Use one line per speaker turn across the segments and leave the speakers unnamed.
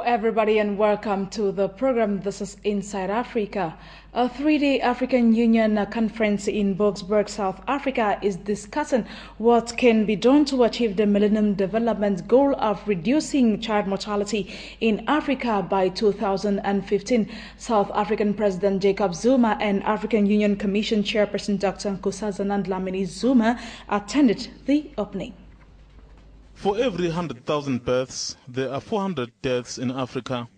everybody, and welcome to the program. This is Inside Africa. A three-day African Union conference in Boksburg, South Africa is discussing what can be done to achieve the Millennium Development Goal of reducing child mortality in Africa by 2015. South African President Jacob Zuma and African Union Commission Chairperson Dr. Nkosazana Dlamini Zuma attended the opening.
For every 100,000 births, there are 400 deaths in Africa,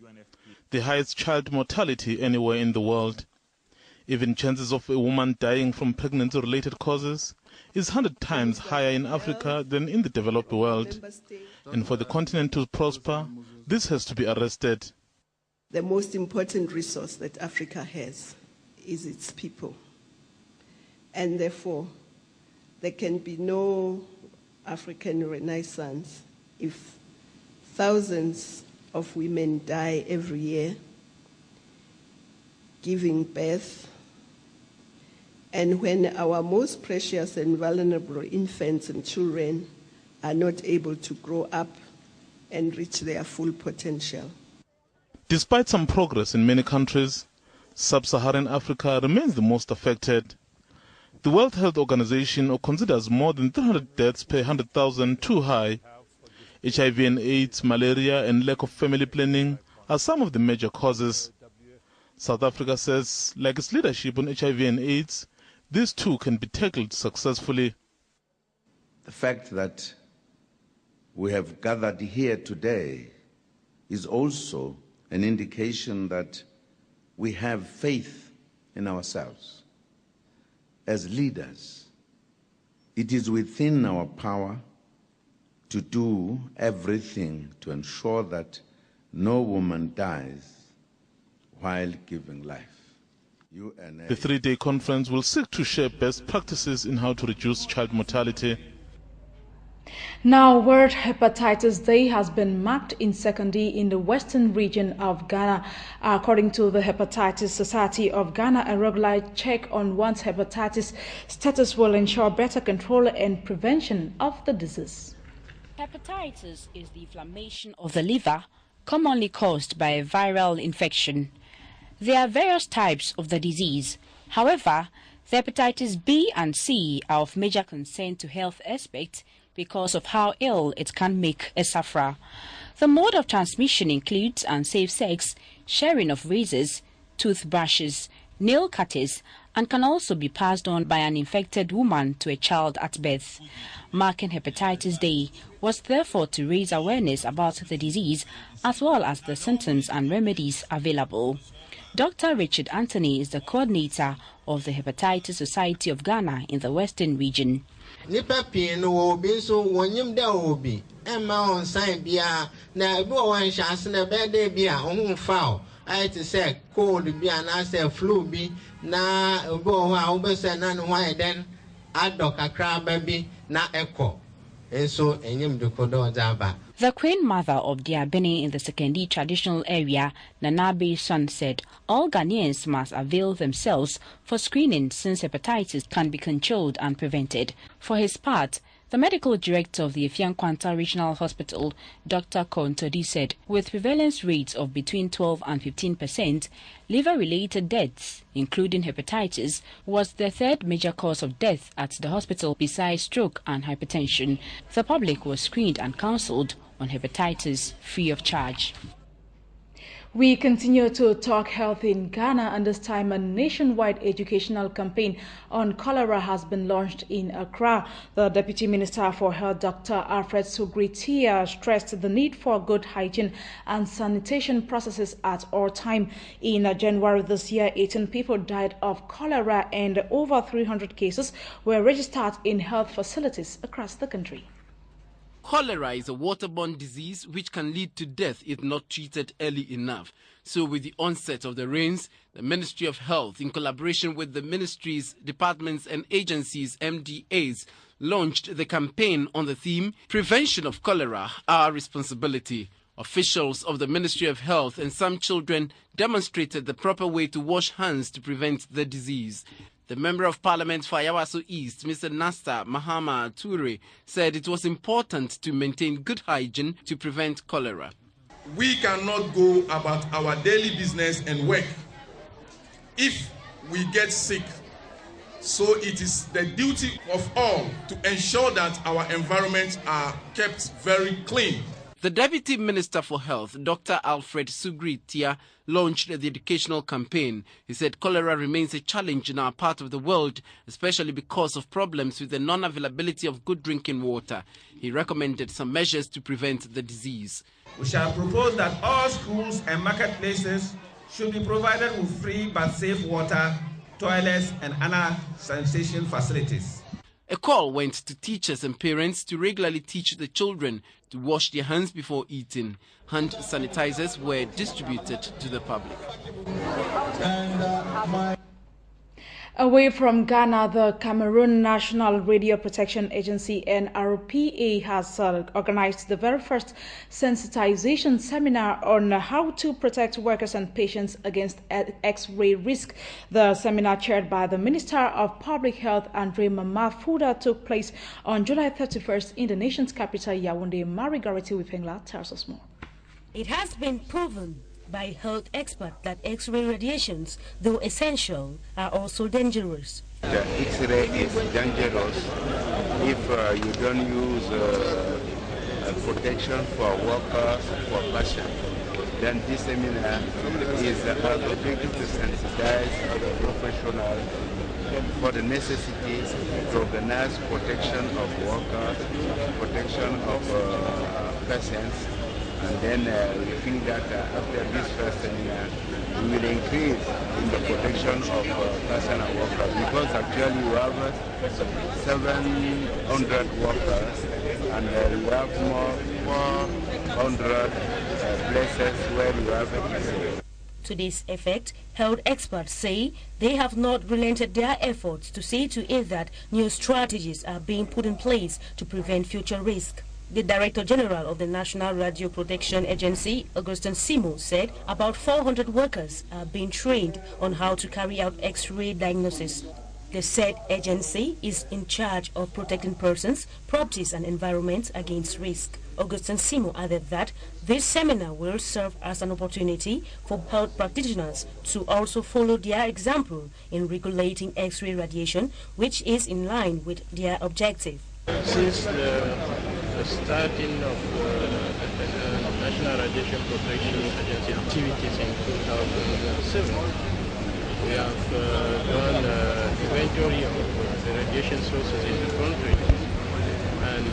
the highest child mortality anywhere in the world. Even chances of a woman dying from pregnancy-related causes is 100 times higher in Africa than in the developed world. And for the continent to prosper, this has to be arrested.
The most important resource that Africa has is its people. And therefore, there can be no African Renaissance if thousands of women die every year giving birth, and when our most precious and vulnerable infants and children are not able to grow up and reach their full potential.
Despite some progress in many countries, sub-Saharan Africa remains the most affected. The World Health Organization considers more than 300 deaths per 100,000 too high. HIV and AIDS, malaria, and lack of family planning are some of the major causes. South Africa says, like its leadership on HIV and AIDS, these too can be tackled successfully.
The fact that we have gathered here today is also an indication that we have faith in ourselves. As leaders, it is within our power to do everything to ensure that no woman dies while giving life.
The three-day conference will seek to share best practices in how to reduce child mortality.
Now, World Hepatitis Day has been marked in Sekondi in the western region of Ghana. According to the Hepatitis Society of Ghana, a regular check on one's hepatitis status will ensure better control and prevention of the disease.
Hepatitis is the inflammation of the liver, commonly caused by a viral infection. There are various types of the disease. However, the hepatitis B and C are of major concern to health aspects because of how ill it can make a sufferer. The mode of transmission includes unsafe sex, sharing of razors, toothbrushes, nail cutters, and can also be passed on by an infected woman to a child at birth. Marking Hepatitis Day was therefore to raise awareness about the disease as well as the symptoms and remedies available. Dr. Richard Anthony is the coordinator of the Hepatitis Society of Ghana in the Western region.
Nipa pin wo bi so wonyim da obi emma on sign bia na bi o wan chance na be dey bia ohun fa I to say cold bia na say flu bi na obi o ha wo be say na no why then adok akra ba bi na echo enso enyim de kodo jaba.
The Queen Mother of Diabene in the Sekondi traditional area, Nanabe Son, said all Ghanaians must avail themselves for screening since hepatitis can be controlled and prevented. For his part, the medical director of the Efiankwanta Regional Hospital, Dr. Kontodi, said with prevalence rates of between 12 and 15%, liver-related deaths, including hepatitis, was the third major cause of death at the hospital besides stroke and hypertension. The public was screened and counseled on hepatitis free of charge.
We continue to talk health in Ghana, and this time a nationwide educational campaign on cholera has been launched in Accra. The Deputy Minister for Health, Dr. Alfred Sugritia, stressed the need for good hygiene and sanitation processes at all time. In January this year, 18 people died of cholera and over 300 cases were registered in health facilities across the country.
Cholera is a waterborne disease which can lead to death if not treated early enough. So with the onset of the rains, the Ministry of Health, in collaboration with the ministries, departments and agencies, MDAs, launched the campaign on the theme, Prevention of Cholera, Our Responsibility. Officials of the Ministry of Health and some children demonstrated the proper way to wash hands to prevent the disease. The Member of Parliament for Ayawaso East, Mr. Nasta Mahama Ture, said it was important to maintain good hygiene to prevent cholera.
we cannot go about our daily business and work if we get sick. So it is the duty of all to ensure that our environments are kept very clean.
The Deputy Minister for Health, Dr. Alfred Sugritia, launched the educational campaign. He said cholera remains a challenge in our part of the world, especially because of problems with the non-availability of good drinking water. He recommended some measures to prevent the disease.
We shall propose that all schools and marketplaces should be provided with free but safe water, toilets and other sanitation facilities.
A call went to teachers and parents to regularly teach the children to wash their hands before eating. Hand sanitizers were distributed to the public.
Away from Ghana, the Cameroon National Radio Protection Agency (NRPA) has organized the very first sensitization seminar on how to protect workers and patients against X-ray risk. The seminar, chaired by the Minister of Public Health, Andre Mamafuda, took place on July 31st in the nation's capital, Yaoundé. Marigarity Wifengla tells us more.
It has been proven by health experts that X-ray radiations, though essential, are also dangerous.
The X-ray is dangerous if you don't use protection for workers, for patients. Then this seminar is objective to sensitize the professionals for the necessity to organize protection of workers, protection of patients. And then we think that after this first seminar, we will increase in the protection of personnel and workers, because actually we have 700 workers and we have more 400 places where we have X-ray.
To this effect, health experts say they have not relented their efforts to see to it that new strategies are being put in place to prevent future risk. The Director General of the National Radio Protection Agency, Augustin Simo, said about 400 workers are being trained on how to carry out X-ray diagnosis. The said agency is in charge of protecting persons, properties and environments against risk. Augustin Simo added that this seminar will serve as an opportunity for health practitioners to also follow their example in regulating X-ray radiation, which is in line with their objective.
Since the starting of National Radiation Protection Agency activities in 2007, we have done inventory of the radiation sources in the country, and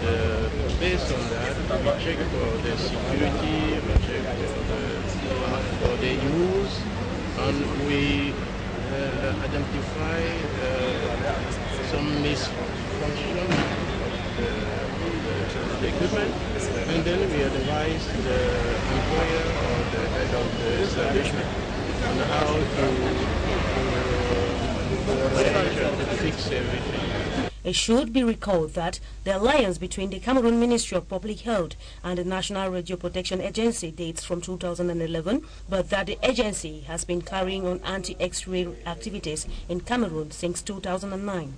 based on that, we checked for the security, we checked for the use, and we identified some misfunction the equipment, and then we advise the employer or the head of the establishment on how to fix everything.
It should be recalled that the alliance between the Cameroon Ministry of Public Health and the National Radio Protection Agency dates from 2011, but that the agency has been carrying on anti-X-ray activities in Cameroon since 2009.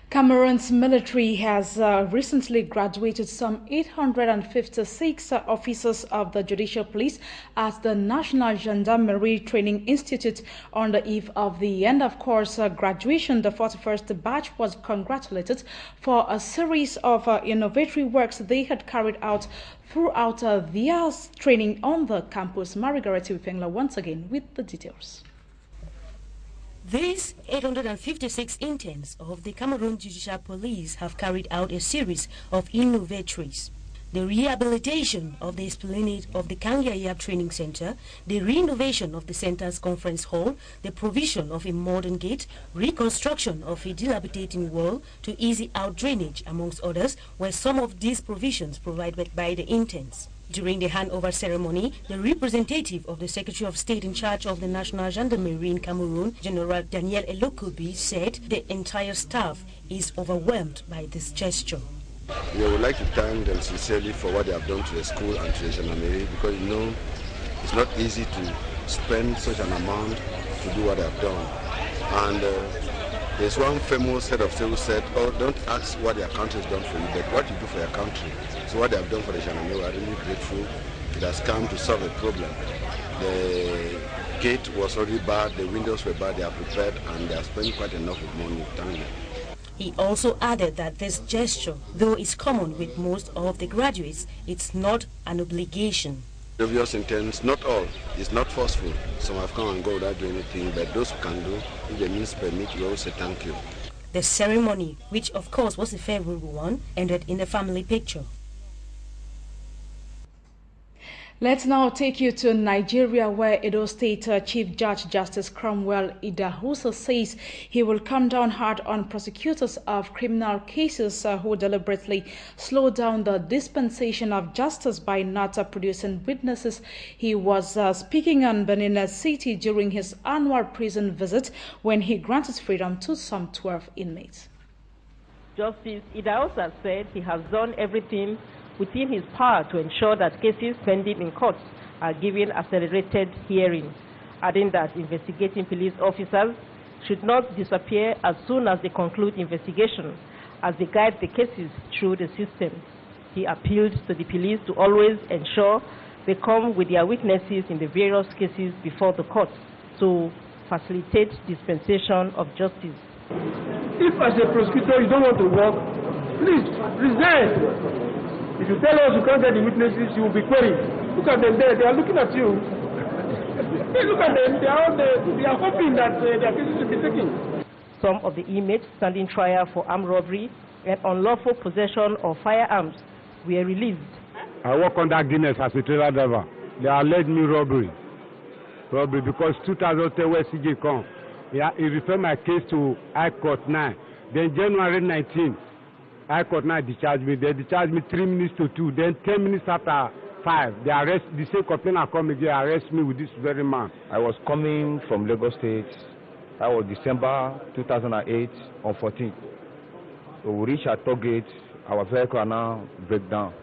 Cameroon's military has recently graduated some 856 officers of the Judicial Police at the National Gendarmerie Training Institute on the eve of the end of course graduation. The 41st batch was congratulated for a series of innovatory works they had carried out throughout their training on the campus. Marigarity Wifengla once again with the details.
These 856 interns of the Cameroon Judicial Police have carried out a series of innovatories. The rehabilitation of the esplanade of the Kangyayab Training Center, the renovation of the center's conference hall, the provision of a modern gate, reconstruction of a dilapidating wall to easy out drainage, amongst others, were some of these provisions provided by the interns. During the handover ceremony, the representative of the Secretary of State in charge of the National Gendarmerie in Cameroon, General Daniel Elokobi, said the entire staff is overwhelmed by this gesture.
We would like to thank them sincerely for what they have done to the school and to the gendarmerie, because you know it's not easy to spend such an amount to do what they have done. And There's one famous head of state who said, oh, don't ask what your country has done for you, but what you do for your country. So what they have done for the Shaname, we are really grateful. It has come to solve a problem. The gate was already bad, the windows were bad, they are prepared, and they are spending quite enough of money. Thank them.
He also added that this gesture, though it's common with most of the graduates, it's not an obligation.
Obvious intents, not all. It's not forceful. Some have come and go without doing anything, but those who can do, if the means permit, we always say thank you.
The ceremony, which of course was a favorable one, ended in a family picture.
Let's now take you to Nigeria, where Edo State Chief Judge Justice Cromwell Idahosa says he will come down hard on prosecutors of criminal cases who deliberately slow down the dispensation of justice by not producing witnesses. He was speaking on Benin City during his annual prison visit when he granted freedom to some 12 inmates.
Justice Idahosa said he has done everything within his power to ensure that cases pending in courts are given accelerated hearing, adding that investigating police officers should not disappear as soon as they conclude investigation, as they guide the cases through the system. He appealed to the police to always ensure they come with their witnesses in the various cases before the courts to facilitate dispensation of justice.
If as a prosecutor you don't want to work, please resign. If you tell us you can't get the witnesses, you will be queried. Look at them there, they are looking at you. Hey, look at them, they are hoping that their cases will be taken.
Some of the inmates standing trial for armed robbery and unlawful possession of firearms were released.
I work under Guinness as a trailer driver. They are led me robbery because 2010 when CJ come, he referred my case to High Court 9. Then January 19. High Court now discharged me. They discharged me 3 minutes to 2. Then 10 minutes after 5, they arrest the same complainant come again, arrest me with this very man.
I was coming from Lagos State. That was December 2008 on 14th. So we reached our toll gate. Our vehicle now break down,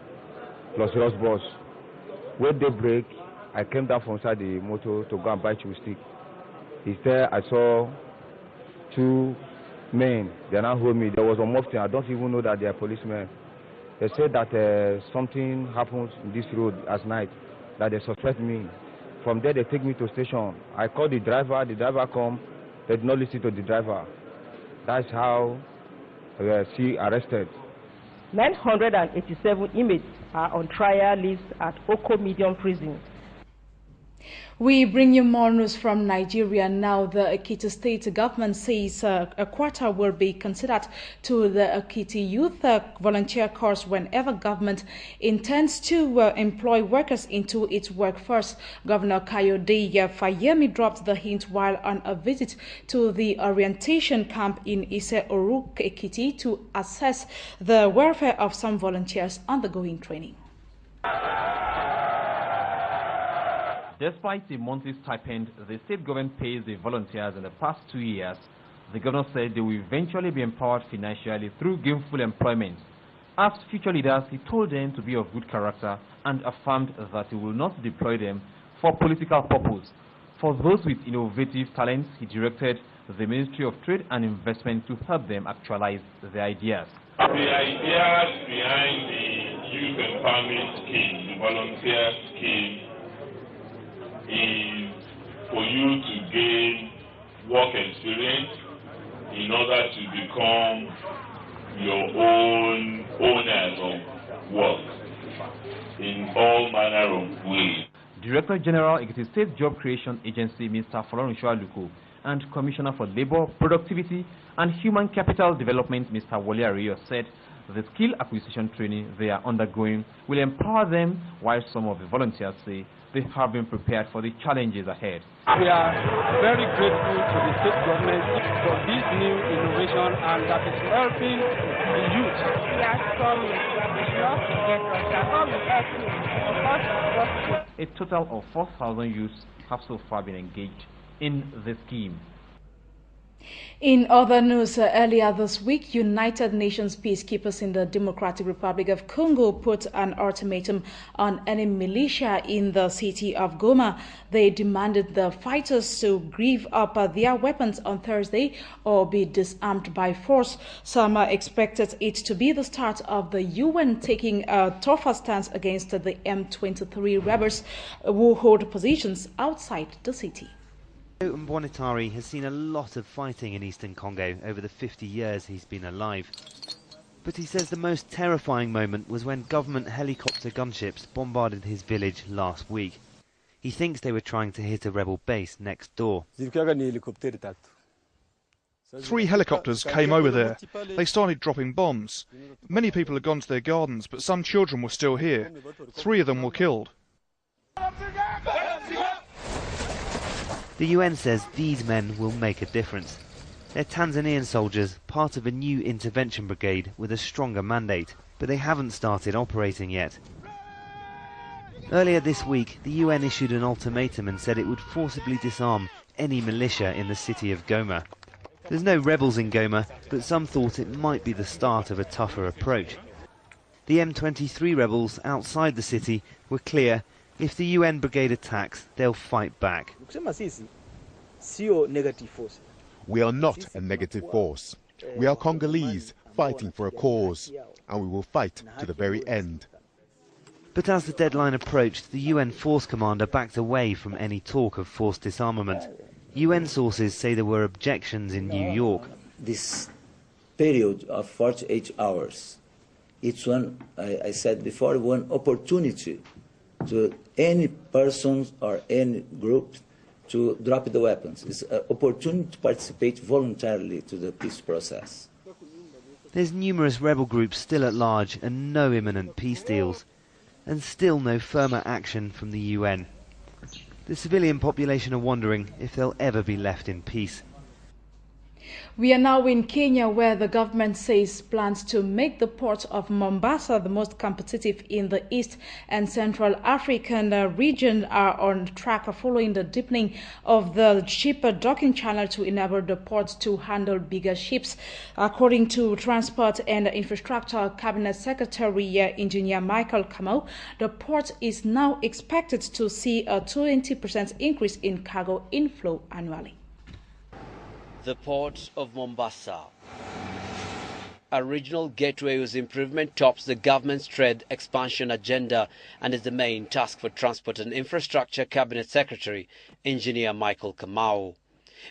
plus Ross bus. When they break, I came down from inside the motor to go and buy chew stick. Instead, I saw 2 men. They now hold me. There was a mufti. I don't even know that they are policemen. They said that something happens in this road at night, that they suspect me. From there, they take me to station. I called the driver. The driver come. They did not listen to the driver. That's how she arrested.
987 inmates are on trial list at Oko Medium Prison.
We bring you more news from Nigeria now. The EKITI state government says a quota will be considered to the EKITI youth volunteer corps whenever government intends to employ workers into its workforce. Governor Kayode Fayemi dropped the hint while on a visit to the orientation camp in Ise-Oru, EKITI, to assess the welfare of some volunteers undergoing training.
Despite the monthly stipend the state government pays the volunteers in the past 2 years, the governor said they will eventually be empowered financially through gainful employment. As future leaders, he told them to be of good character and affirmed that he will not deploy them for political purpose. For those with innovative talents, he directed the Ministry of Trade and Investment to help them actualize their ideas.
The ideas behind the Youth Empowerment Scheme, the volunteer scheme, is for you to gain work experience in order to become your own owners of work in all manner of ways.
Director General, EKITI State Job Creation Agency, Mr. Folorunsho Aluko, and Commissioner for Labor, Productivity and Human Capital Development, Mr. Wole Ariyo, said the skill acquisition training they are undergoing will empower them, while some of the volunteers say they have been prepared for the challenges ahead.
We are very grateful to the state government for this new innovation and that is helping the youth.
We are coming.
A total of 4,000 youths have so far been engaged in the scheme.
In other news, earlier this week, United Nations peacekeepers in the Democratic Republic of Congo put an ultimatum on any militia in the city of Goma. They demanded the fighters to give up their weapons on Thursday or be disarmed by force. Some expected it to be the start of the UN taking a tougher stance against the M23 rebels who hold positions outside the city.
Mbonitari has seen a lot of fighting in eastern Congo over the 50 years he's been alive. But he says the most terrifying moment was when government helicopter gunships bombarded his village last week. He thinks they were trying to hit a rebel base next door.
3 helicopters came over there. They started dropping bombs. Many people had gone to their gardens, but some children were still here. 3 of them were killed.
The UN says these men will make a difference. They're Tanzanian soldiers, part of a new intervention brigade with a stronger mandate, but they haven't started operating yet. Earlier this week, the UN issued an ultimatum and said it would forcibly disarm any militia in the city of Goma. There's no rebels in Goma, but some thought it might be the start of a tougher approach. The M23 rebels outside the city were clear: if the UN brigade attacks, they'll fight back.
We are not a negative force. We are Congolese fighting for a cause, and we will fight to the very end.
But as the deadline approached, the UN force commander backed away from any talk of forced disarmament. UN sources say there were objections in New York.
This period of 48 hours, it's one, I said before, one opportunity to any person or any group to drop the weapons. It's an opportunity to participate voluntarily to the peace process.
There's numerous rebel groups still at large and no imminent peace deals, and still no firmer action from the UN. The civilian population are wondering if they'll ever be left in peace.
We are now in Kenya, where the government says plans to make the port of Mombasa the most competitive in the East and Central African region are on track following the deepening of the ship docking channel to enable the port to handle bigger ships. According to Transport and Infrastructure Cabinet Secretary Engineer Michael Kamau, the port is now expected to see a 20% increase in cargo inflow annually.
The Port of Mombasa. A regional gateway whose improvement tops the government's trade expansion agenda and is the main task for Transport and Infrastructure Cabinet Secretary, Engineer Michael Kamau.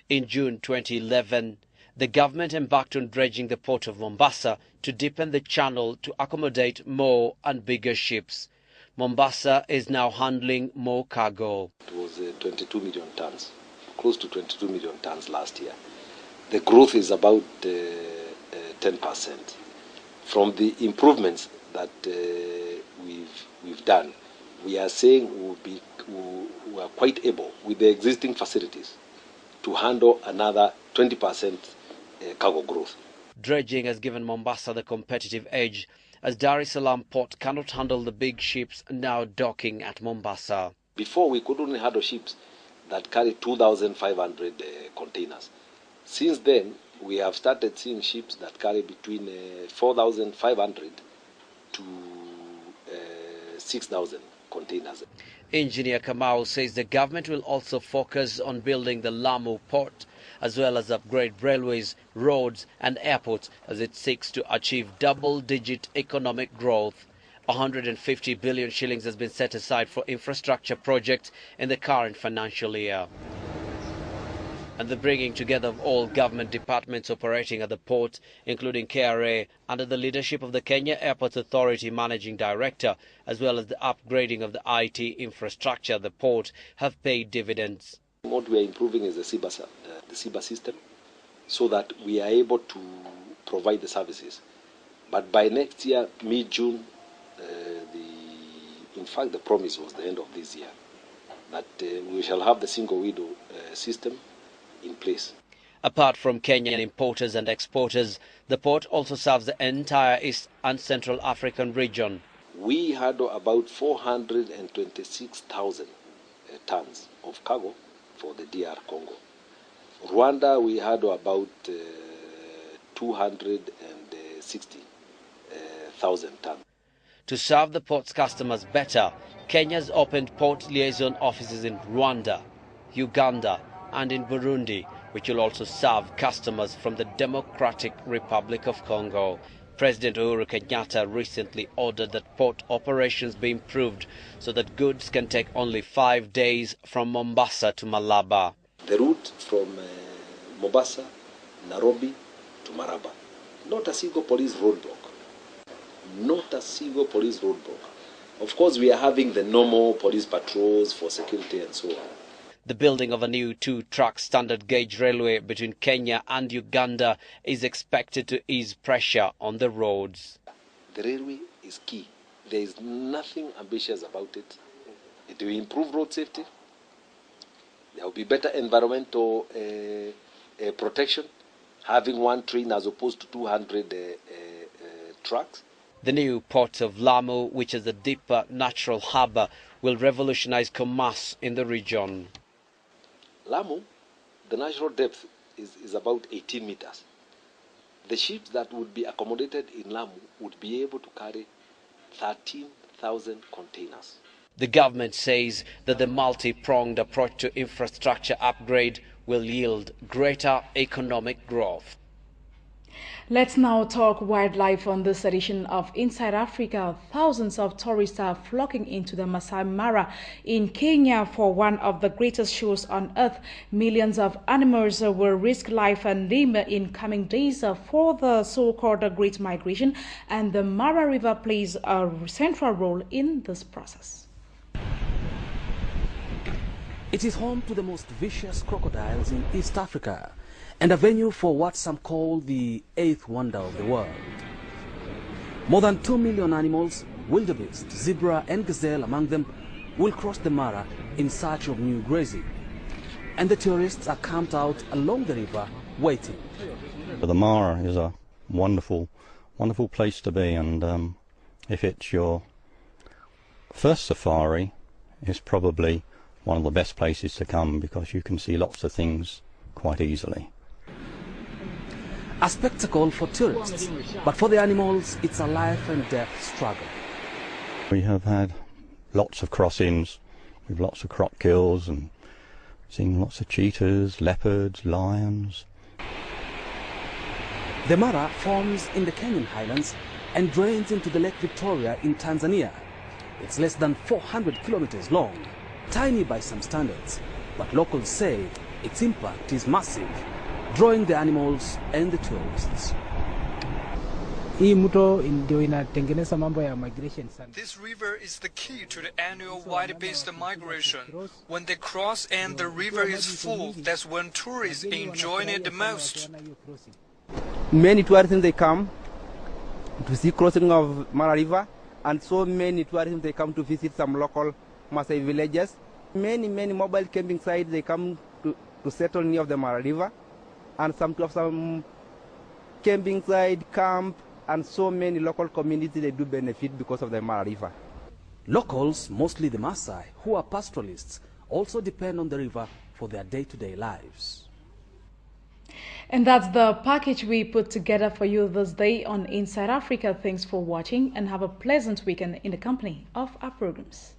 In June 2011, the government embarked on dredging the Port of Mombasa to deepen the channel to accommodate more and bigger ships. Mombasa is now handling more cargo.
It was 22 million tons, close to 22 million tons last year. The growth is about 10%. From the improvements that we've done, we are saying we are quite able, with the existing facilities, to handle another 20% cargo growth.
Dredging has given Mombasa the competitive edge, as Dar es Salaam port cannot handle the big ships now docking at Mombasa.
Before, we could only handle ships that carry 2,500 containers. Since then, we have started seeing ships that carry between 4,500 to 6,000 containers.
Engineer Kamau says the government will also focus on building the Lamu port, as well as upgrade railways, roads and airports as it seeks to achieve double-digit economic growth. 150 billion shillings has been set aside for infrastructure projects in the current financial year. And the bringing together of all government departments operating at the port, including KRA, under the leadership of the Kenya Airports Authority Managing Director, as well as the upgrading of the IT infrastructure at the port, have paid dividends.
What we are improving is the CIBA system, so that we are able to provide the services. But by next year, mid-June, in fact the promise was the end of this year, that we shall have the single window system in place.
Apart from Kenyan importers and exporters, the port also serves the entire East and Central African region.
We had about 426,000 tons of cargo for the DR Congo. Rwanda, we had about 260,000 tons.
To serve the port's customers better, Kenya's opened port liaison offices in Rwanda, Uganda and in Burundi, which will also serve customers from the Democratic Republic of Congo. President Uhuru Kenyatta recently ordered that port operations be improved so that goods can take only 5 days from Mombasa to Malaba.
The route from Mombasa, Nairobi to Maraba, not a single police roadblock. Not a single police roadblock. Of course, we are having the normal police patrols for security and so on.
The building of a new 2-track standard gauge railway between Kenya and Uganda is expected to ease pressure on the roads.
The railway is key. There is nothing ambitious about it. It will improve road safety. There will be better environmental protection, having one train as opposed to 200 trucks.
The new port of Lamu, which is a deeper natural harbour, will revolutionize commerce in the region.
Lamu, the natural depth is about 18 meters. The ships that would be accommodated in Lamu would be able to carry 13,000 containers.
The government says that the multi-pronged approach to infrastructure upgrade will yield greater economic growth.
Let's now talk wildlife on this edition of Inside Africa. Thousands of tourists are flocking into the Masai Mara in Kenya for one of the greatest shows on earth. Millions of animals will risk life and limb in coming days for the so-called Great Migration, and the Mara River plays a central role in this process.
It is home to the most vicious crocodiles in East Africa, and a venue for what some call the 8th wonder of the world. More than 2 million animals, wildebeest, zebra and gazelle among them, will cross the Mara in search of new grazing. And the tourists are camped out along the river waiting.
The Mara is a wonderful, wonderful place to be, and if it's your first safari, it's probably one of the best places to come because you can see lots of things quite easily.
A spectacle for tourists, but for the animals, it's a life and death struggle.
We have had lots of crossings with lots of crop kills and seen lots of cheetahs, leopards, lions.
The Mara forms in the Kenyan highlands and drains into the Lake Victoria in Tanzania. It's less than 400 kilometers long, tiny by some standards, but locals say its impact is massive, drawing the animals and the tourists.
Hii mto ndio inatengeneza mambo ya migration sana.
This river is the key to the annual wildebeest migration. When they cross and the river is full, that's when tourists enjoy it the most.
Many tourists they come to see crossing of Mara River, and so many tourists they come to visit some local Maasai villages. Many mobile camping sites they come to settle near the Mara River, and some camping site, camp, and so many local communities they do benefit because of the Mara River.
Locals, mostly the Maasai, who are pastoralists, also depend on the river for their day-to-day lives.
And that's the package we put together for you this day on Inside Africa. Thanks for watching and have a pleasant weekend in the company of our programs.